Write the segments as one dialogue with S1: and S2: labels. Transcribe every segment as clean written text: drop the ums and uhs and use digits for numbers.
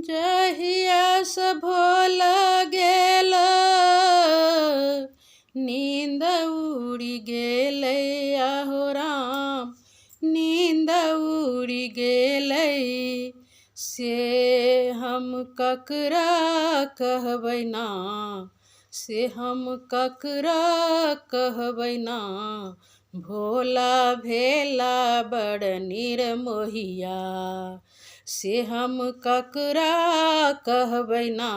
S1: जहिया से भोला गेल नींद उड़ि गेलै आहो राम, नींद उड़ि गेलै। से हम ककरा कहबै ना, से हम ककरा कहबै ना। भोला भेला बड़ निर्मोहिया, से हम ककरा कहबै ना।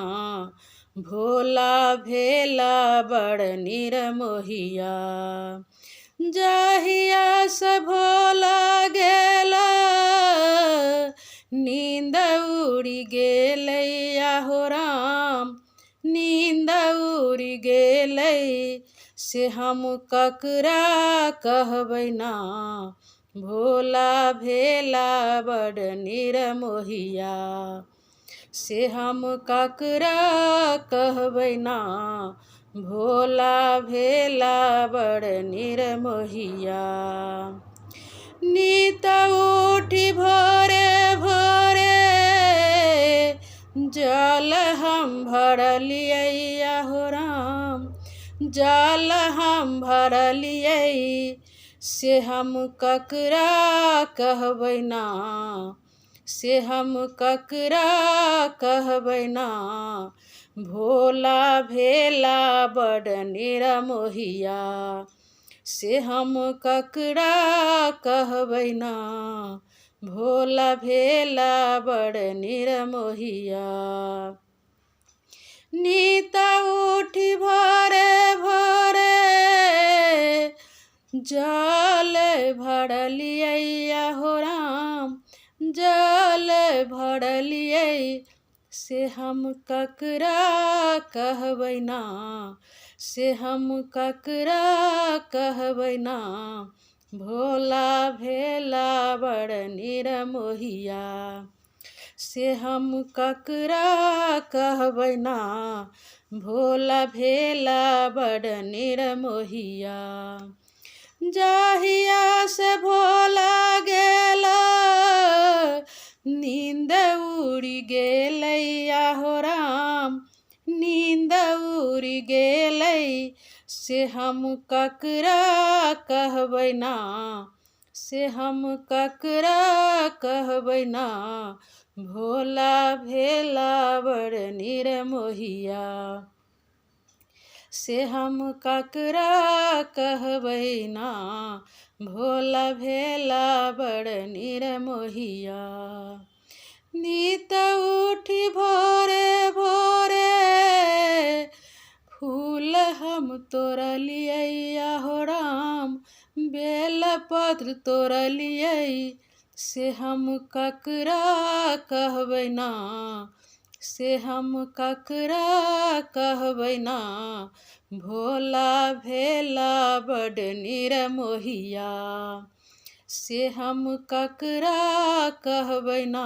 S1: भोला भेला बड़ निर्मोहिया। जहिया से भोला गेला नींद उड़ि गेलै आहो राम, नींद उड़ि गेलै। से हम ककरा कहबै ना, भोला भेला बड़ निर्मोहिया। से हम ककरा कहबै ना, भोला भेला बड़ निर्मोहिया। नीत उठि भोरे भोरे जल हम भरलियै आहो राम, जल हम भरलियै। से हम ककरा कहबै ना, से हम ककरा कहबै ना। भोला भेला बड़ निर्मोहिया। से हम ककरा कहबै ना, भोला भेला बड़ निर्मोहिया। नीत उठि भोरे भोरे जल भरलियै आहो राम, जल भरलियै। से हम ककरा कहबै ना, से हम ककरा कहबै ना। भोला भेला बड़ निर्मोहिया। से हम ककरा कहबै ना, भोला भेला बड़ निर्मोहिया। जहिया से भोला गेला नींद उड़ि गेलै आहो राम, नींद उड़ि गेलै। से हम ककरा कहबै ना, से हम ककरा कहबै ना। भोला भेला बड़ निर्मोहिया। से हम ककरा कहबै ना, भोला भेला बड़ निर्मोहिया। नीत उठि भोरे भोरे फूल हम तोड़लियै आहो राम, बेलपत्र तोड़लियै। से हम ककरा कहबै ना, से हम ककरा कहबै ना। भोला भेला बड़ निर्मोहिया। से हम ककरा कहबै ना,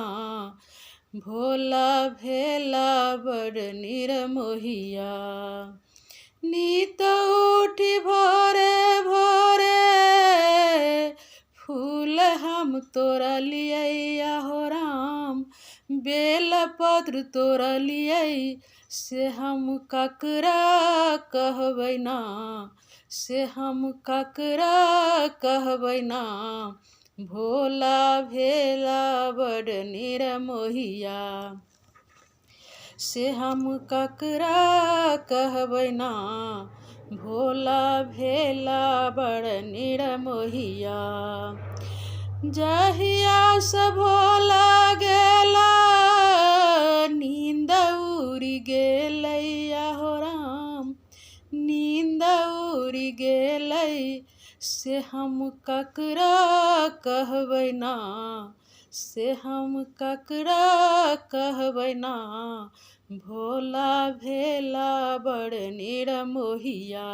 S1: भोला भेला बड़ निर्मोहिया। नीत उठि भोरे भोरे फूल हम तोड़लियै आहो राम, बेलपत्र तोड़लियै। से हम ककरा कहबै ना, से हम ककरा कहबै ना। भोला भेला बड़ निर्मोहिया। से हम ककरा कहबै ना, भोला भेला बड़ निर्मोहिया। जहिया से भोला गेला नींद उड़ि गेलै आहो राम, नींद उड़ि गेलै। से हम ककरा कहबै ना, से हम ककरा कहबै ना। भोला भेला बड़ निर्मोहिया।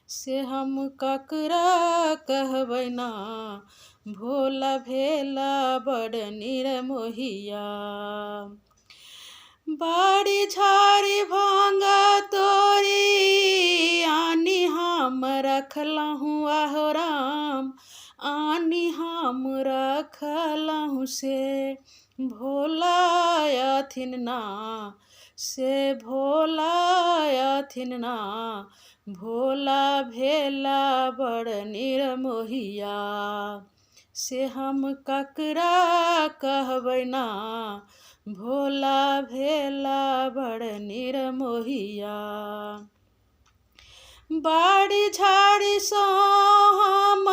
S1: से हम ककरा कहबै ना, भोला भेला बड़ निर्मोहिया। बाड़ी झाड़ी भांग तोरी आनी हम रखलहूँ आहो राम, आनी हम रखलहूँ। से भोला अथिन ना से भोला अथिन ना भोला भेला बड़ निर्मोहिया से हम ककरा कहबै ना भोला भेला बड़ निर्मोहिया बाड़ी झाड़ी सो हम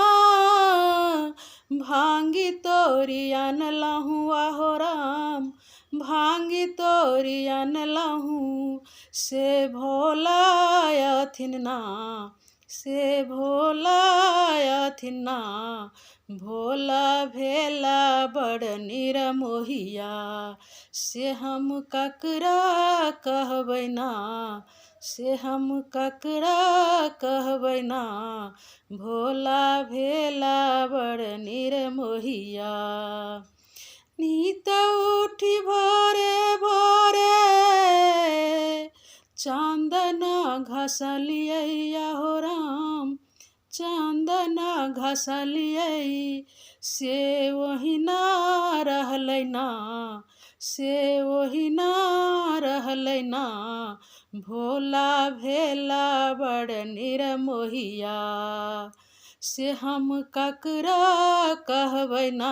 S1: भांगी तोरी अनलहूँ आहो राम भांगी तोरी अनलहूँ से भोला अथिन ना से भोला अथिन ना भोला भेला बड़ निर्मोहिया से हम ककरा कहबै ना से हम ककरा कहबै ना भोला भेला बड़ निर्मोहिया नीत उठी भोरे भोरे चांदना घसलियै हो राम चांदना घसलियै से वही ना रहलै ना से वही ना रहलै ना भोला भेला बड़ निर्मोहिया से हम ककरा कहबै ना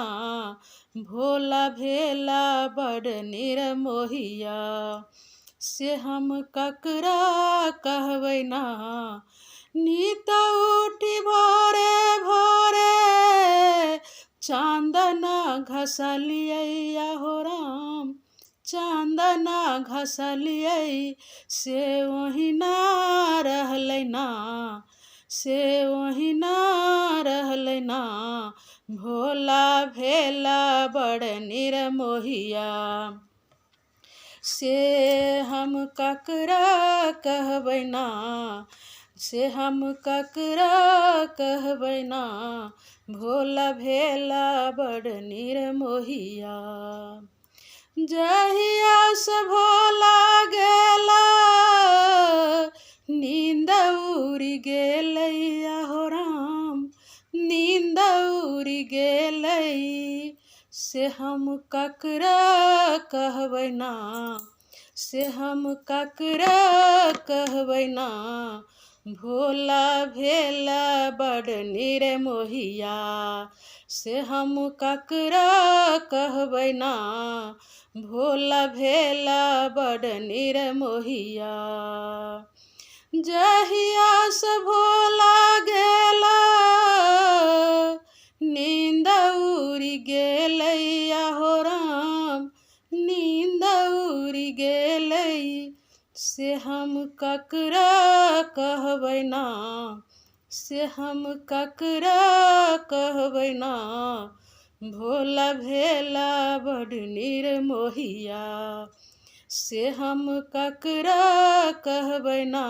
S1: भोला भेला बड़ निर्मोहिया से हम ककरा कहबै ना नीत उठी भोरे भोरे चांदना घसलियै हो राम चांदना घसलियै से वही ना रहलै ना से वही ना रहलै ना भोला भेला बड़ निर्मोहिया से हम ककरा कहबै ना से हम ककरा कहबै ना भोला भेला बड़ निर्मोहिया जहिया से भोला गेला नींद उड़ि गेलै हो राम नींद उड़ि गेलै से हम ककरा कहबै ना से हम ककरा कहबै ना भोला भेला बड़ निर्मोहिया से हम ककरा कहबै ना भोला भेला बड़ निर्मोहिया जहिया से भोला गेला नींद उड़ि गेलै हो राम नींद उड़ि गेलै से हम ककरा कहबै ना से हम ककरा कहबै ना भोला भेला बड़ निर्मोहिया से हम ककरा कहबै ना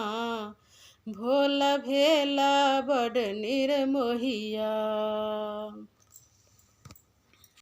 S1: भोला भेला बड़ निर्मोहिया।